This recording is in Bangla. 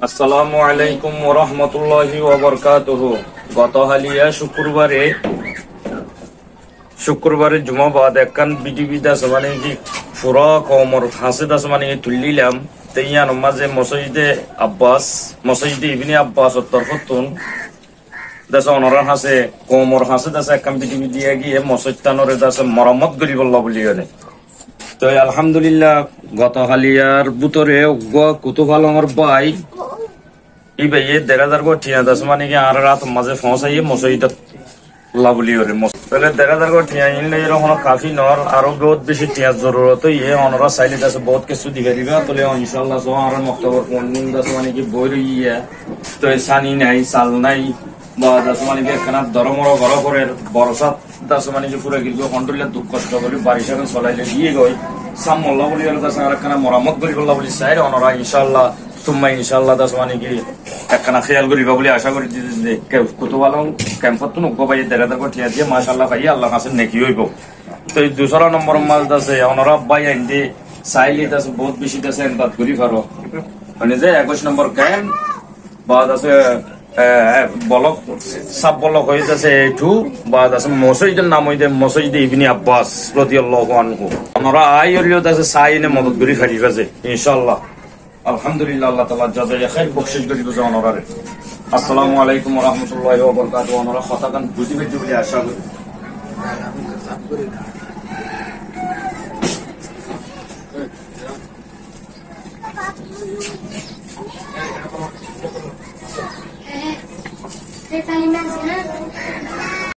আসসালামু আলাইকুম ওয়া রাহমাতুল্লাহি ওয়া বারাকাতুহু। গত হালিয়া শুক্রবারে জুমা বাদ একখান বিটিভি দাস মানে কি পুরা কমর হাসে দাস মানে তুলিলাম তেইয়ান মাঝে মসজিদে ইবনে আব্বাস তরফতুন দাস অনরা হাসে কমর হাসে দাস একখান বিটিভি দিয়ে গিয়ে মসজিদটানরে দাস মরামত করি বললা বলি গেলে। তো আলহামদুলিল্লাহ গত হালিয়ার বুতরে কুতুফাল আমার ভাই এই ভাই 1,500 को ठिया दस माने के आर रात मजे फंसाइए मसईद लाबली और पहले 1,500 को ठिया इन ले रहा काफी नॉर आरो बहुत बेसी ठिया जरूरत है ये ऑनरा साइले दस बहुत के सुधी करीबा तो ले इंशाल्लाह सो आर मक्तबर फोन दस माने की बोल रही है तो ऐसा नहीं साल नहीं বা দশ মানে কি একখানা দরমর ঘর করে বর্ষা দশ মানে যে পুরো কিন্তু কন্ট্রোলে দুঃখ কষ্ট করে বারিশ এখন চলাইলে দিয়ে গই সাম মোল্লা বলি আর দশ একখানা মরামত করি বললা বলি সাইর অনরা ইনশাল্লাহ তুম্মা ইনশাল্লাহ দশ মানে কি একখানা খেয়াল করিবা বলে আশা করি যে কুতুব আলম ক্যাম্পত তো নব্বই ভাই 1,500 को ঠিয়া দিয়ে মাশাআল্লাহ ভাই আল্লাহ কাছে নেকি হইব। তো এই দুসরা নম্বর মাল দাসে অনরা ভাই আইন্দে সাইলি দাস বহুত বেশি দাসে এন্দাত করি পারো মানে যে 21 নম্বর ক্যাম্প বা দাসে বলক সাব বলক হয়ে যাচ্ছে এইটু বা মসজিদের নাম হইতে মসজিদ ইবনে আব্বাস রাদিয়াল্লাহু আনহু আমরা আই হইলো দাসে সাইনে মদত করি ফারি গেছে ইনশাআল্লাহ। আলহামদুলিল্লাহ আল্লাহ তাআলা জাযায়ে খাইর বখশিশ করি বুঝা অনরারে। আসসালামু আলাইকুম ওয়া রাহমাতুল্লাহি ওয়া বারাকাতুহু। অনরা কথাকান বুঝিবে বলে আশা করি। Saya tanya nasi,